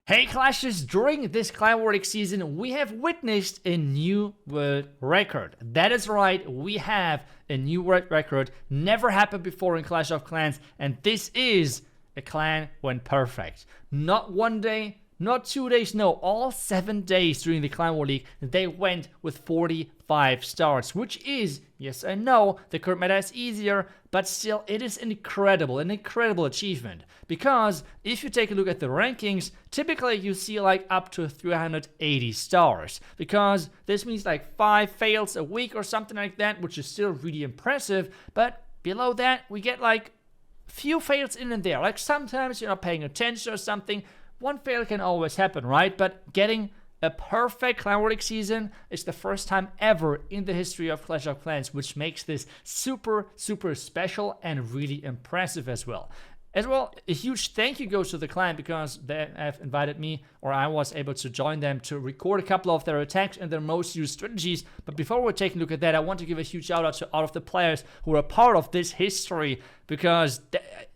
Hey Clashers, during this Clan War season, we have witnessed a new world record. That is right, we have a new world record. Never happened before in Clash of Clans, and this is a clan went perfect. Not one day, not 2 days, no, all 7 days during the Clan War League, they went with 45 stars, which is, yes I know, the current meta is easier, but still it is an incredible achievement. Because if you take a look at the rankings, typically you see like up to 380 stars. Because this means like 5 fails a week or something like that, which is still really impressive, but below that we get like few fails in and there. Like sometimes you're not paying attention or something. One fail can always happen, right? But getting a perfect Clan War League season is the first time ever in the history of Clash of Clans, which makes this super special and really impressive as well. As well, a huge thank you goes to the clan because they have invited me, or I was able to join them to record a couple of their attacks and their most used strategies. But before we take a look at that, I want to give a huge shout out to all of the players who are part of this history because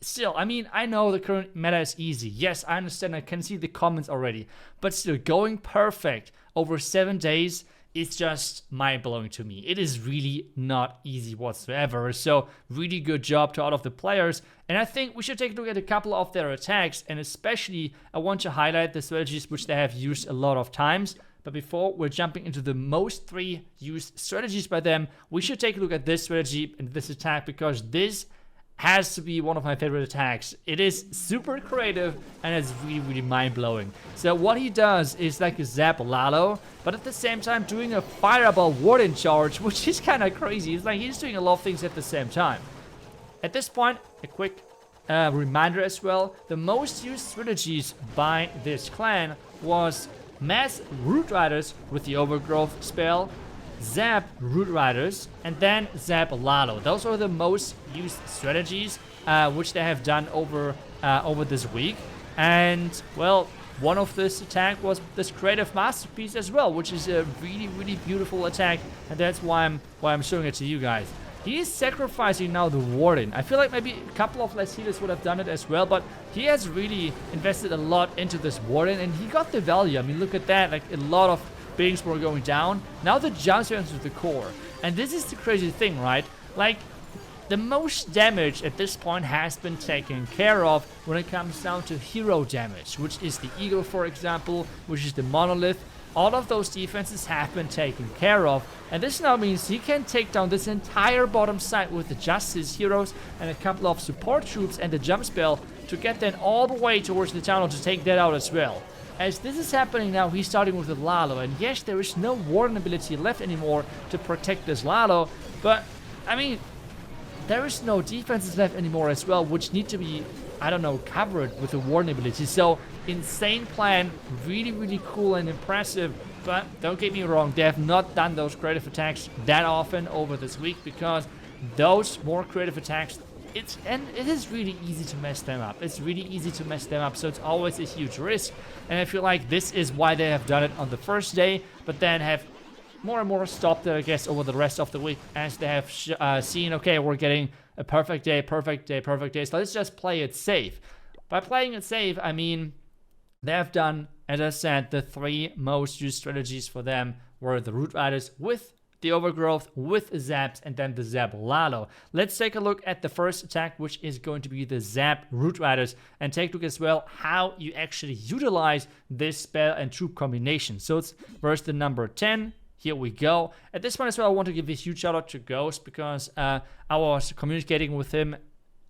still, I mean, I know the current meta is easy. Yes, I understand, I can see the comments already. But still, going perfect over 7 days, it's just mind-blowing to me. It is really not easy whatsoever. So really good job to all of the players. And I think we should take a look at a couple of their attacks. And especially, I want to highlight the strategies which they have used a lot of times. But before we're jumping into the most 3 used strategies by them, we should take a look at this strategy and this attack because this has to be one of my favorite attacks. It is super creative and it's really mind-blowing. So what he does is like a zap lalo, but at the same time doing a fireball warden charge, which is kind of crazy. It's like he's doing a lot of things at the same time. At this point, a quick reminder as well, the most used strategies by this clan was mass root riders with the overgrowth spell, zap root riders, and then zap lalo. Those are the most used strategies which they have done over this week. And well, one of this attack was this creative masterpiece as well, which is a really beautiful attack, and that's why I'm showing it to you guys. He is sacrificing now the warden. I feel like maybe a couple of less healers would have done it as well, but he has really invested a lot into this warden, and he got the value. I mean, look at that, like a lot of beings were going down. Now the jumps are into the core. And this is the crazy thing, right? Like, the most damage at this point has been taken care of when it comes down to hero damage, which is the eagle, for example, which is the monolith. All of those defenses have been taken care of, and this now means he can take down this entire bottom side with just his heroes and a couple of support troops and the jump spell to get then all the way towards the tunnel to take that out as well. As this is happening now, he's starting with the lalo, and yes, there is no warden ability left anymore to protect this lalo, but I mean, there is no defenses left anymore as well, which need to be, I don't know, covered with the warden ability. So insane plan, really cool and impressive, but don't get me wrong, they have not done those creative attacks that often over this week because those more creative attacks, it is really easy to mess them up. It's really easy to mess them up, so it's always a huge risk. And I feel like this is why they have done it on the first day, but then have more and more stopped it, I guess, over the rest of the week as they have seen, okay, we're getting a perfect day, so let's just play it safe. By playing it safe, I mean, they have done, as I said, the 3 most used strategies for them were the root riders with the overgrowth, with zaps, and then the zap lalo. Let's take a look at the first attack, which is going to be the zap root riders, and take a look as well how you actually utilize this spell and troop combination. So it's verse the number 10. Here we go. At this point as well, I want to give a huge shout out to Ghost because I was communicating with him,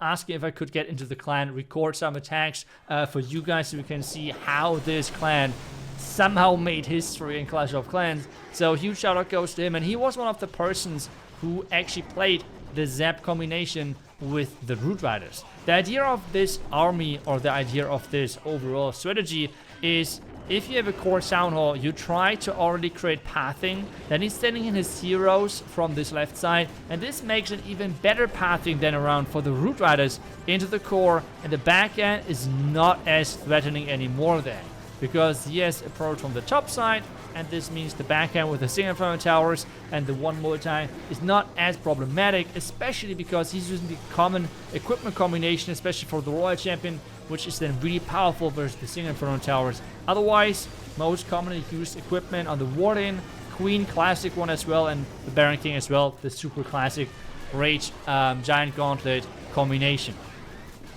asking if I could get into the clan, record some attacks for you guys so you can see how this clan somehow made history in Clash of Clans. So huge shout out goes to him, and he was one of the persons who actually played the zap combination with the root riders. The idea of this army, or the idea of this overall strategy, is if you have a core sound hall, you try to already create pathing, then he's sending in his heroes from this left side, and this makes an even better pathing than around for the root riders into the core, and the back end is not as threatening anymore then. because he has approach from the top side, and this means the backhand with the single inferno towers and the one multi is not as problematic, especially because he's using the common equipment combination, especially for the Royal Champion, which is then really powerful versus the single inferno towers. Otherwise, most commonly used equipment on the Warden, Queen classic one as well, and the Baron King as well, the super classic Rage Giant Gauntlet combination.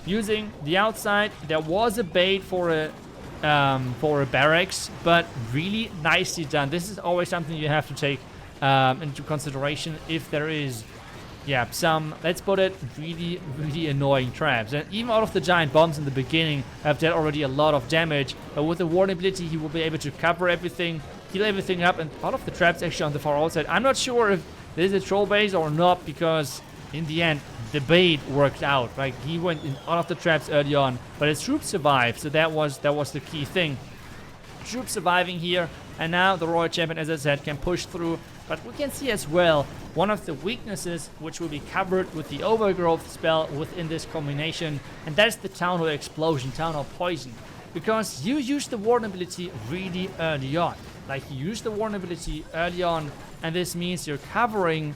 Using the outside, there was a bait for a barracks, but really nicely done. This is always something you have to take into consideration if there is, yeah, some, let's put it, really, really annoying traps. And even out of the giant bombs in the beginning have dealt already a lot of damage, but with the warden ability, he will be able to cover everything, heal everything up, and all of the traps actually on the far outside. I'm not sure if this is a troll base or not, because in the end, the bait worked out. Like, he went in all of the traps early on, but his troops survived, so that was the key thing. Troops surviving here, and now the Royal Champion, as I said, can push through. But we can see as well one of the weaknesses, which will be covered with the Overgrowth spell within this combination, and that is the Town Hall Explosion, Town Hall Poison. Because you use the Warden ability really early on. Like, you use the Warden ability early on, and this means you're covering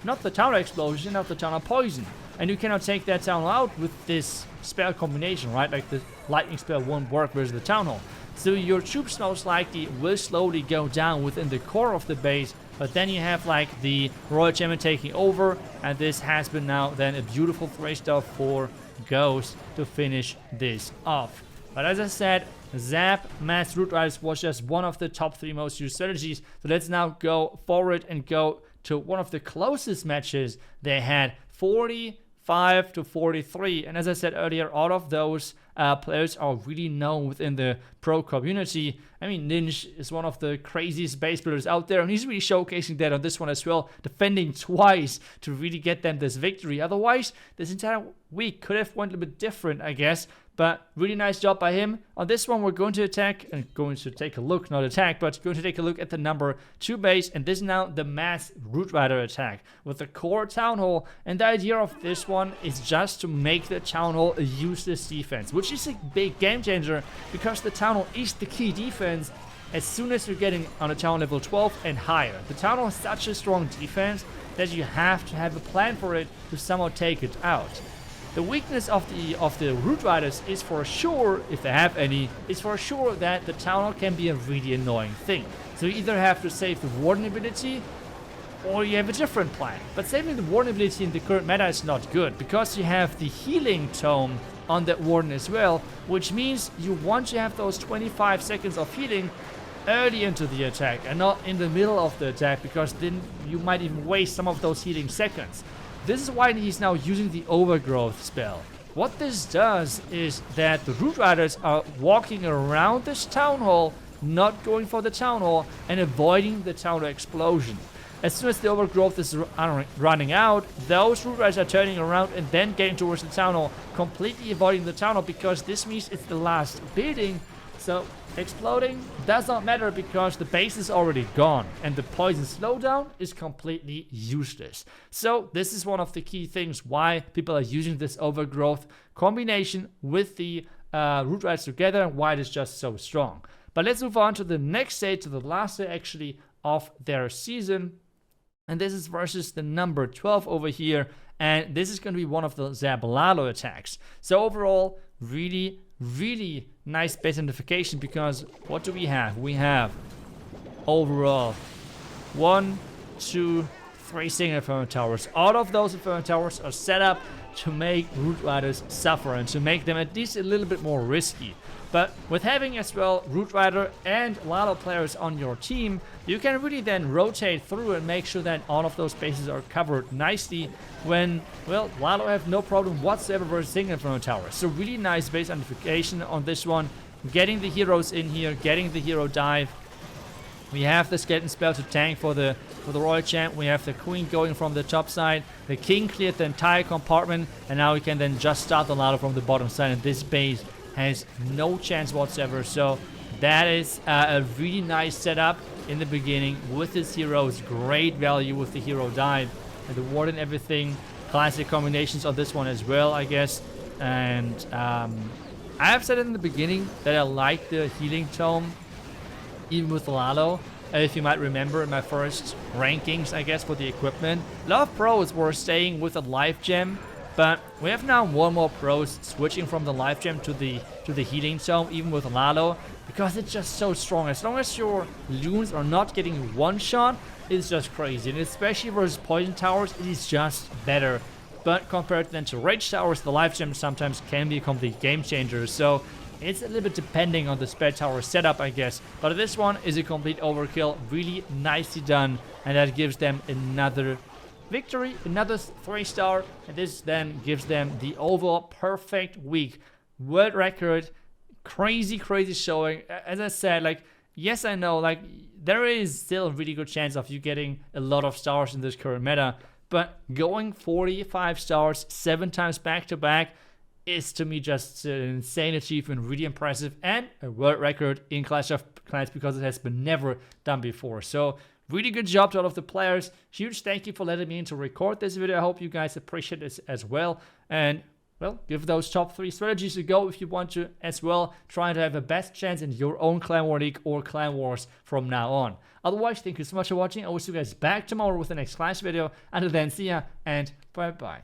not the Town Hall Explosion, not the Town Hall Poison. And you cannot take that Town Hall out with this spell combination, right? Like, the Lightning spell won't work versus the Town Hall. So your troops most likely will slowly go down within the core of the base, but then you have like the Royal Champion taking over, and this has been now then a beautiful 3-star for Ghost to finish this off. But as I said, Zap Mass Root Riders was just one of the top 3 most used strategies. So let's now go forward and go to one of the closest matches they had, 45 to 43. And as I said earlier, all of those players are really known within the pro community. I mean, Ninja is one of the craziest base builders out there, and he's really showcasing that on this one as well, defending twice to really get them this victory. Otherwise, this entire week could have went a little bit different, I guess. But really nice job by him. On this one, we're going to attack, and going to take a look, not attack, but going to take a look at the number 2 base. And this is now the Mass Root Rider attack with the core Town Hall. And the idea of this one is just to make the Town Hall a useless defense, which is a big game changer, because the Town Hall is the key defense as soon as you're getting on a Town Hall level 12 and higher. The Town Hall is such a strong defense that you have to have a plan for it to somehow take it out. The weakness of the Root Riders is for sure, if they have any, is for sure that the Town Hall can be a really annoying thing. So you either have to save the Warden ability, or you have a different plan. But saving the Warden ability in the current meta is not good, because you have the Healing Tome on that Warden as well, which means you want to have those 25 seconds of healing early into the attack and not in the middle of the attack, because then you might even waste some of those healing seconds. This is why he's now using the Overgrowth spell. What this does is that the Root Riders are walking around this Town Hall, not going for the Town Hall, and avoiding the Town Hall Explosion. As soon as the Overgrowth is running out, those Root Riders are turning around and then getting towards the Town Hall, completely avoiding the Town Hall, because this means it's the last building. So exploding does not matter, because the base is already gone, and the poison slowdown is completely useless. So this is one of the key things why people are using this Overgrowth combination with the Root Riders together, and why it is just so strong. But let's move on to the next day, to the last day actually of their season. And this is versus the number 12 over here. And this is going to be one of the Zap Lalo attacks. So overall, really, really nice base identification, because what do we have? We have overall 1, 2, 3 single Inferno Towers. All of those Inferno Towers are set up to make Root Riders suffer and to make them at least a little bit more risky. But with having as well Root Rider and Lalo players on your team, you can really then rotate through and make sure that all of those bases are covered nicely when, well, Lalo have no problem whatsoever versus single Inferno Towers. So really nice base identification on this one. Getting the heroes in here, getting the hero dive. We have the skeleton spell to tank for the Royal Champ. We have the Queen going from the top side. The King cleared the entire compartment, and now we can then just start the Lalo from the bottom side, and this base has no chance whatsoever. So that is a really nice setup in the beginning with his heroes. Great value with the hero dive and the ward and everything. Classic combinations on this one as well, I guess. And I have said in the beginning that I like the healing tome, even with Lalo. If you might remember in my first rankings, I guess, for the equipment, a lot of pros were staying with a life gem, but we have now more and more pros switching from the life gem to the healing tome, even with Lalo, because it's just so strong. As long as your loons are not getting one shot, it's just crazy, and especially versus poison towers, it is just better. But compared then to rage towers, the life gem sometimes can be a complete game changer. So it's a little bit depending on the spare tower setup, I guess. But this one is a complete overkill, really nicely done, and that gives them another victory, another 3-star, and this then gives them the overall perfect week. World record, crazy showing. As I said, like, yes, I know, like, there is still a really good chance of you getting a lot of stars in this current meta, but going 45 stars 7 times back to back is to me just an insane achievement, really impressive, and a world record in Clash of Clans because it has been never done before. So really good job to all of the players. Huge thank you for letting me in to record this video. I hope you guys appreciate this as well. And well, give those top 3 strategies a go if you want to as well. Try to have the best chance in your own Clan War League or Clan Wars from now on. Otherwise, thank you so much for watching. I will see you guys back tomorrow with the next Clash video. Until then, see ya and bye bye.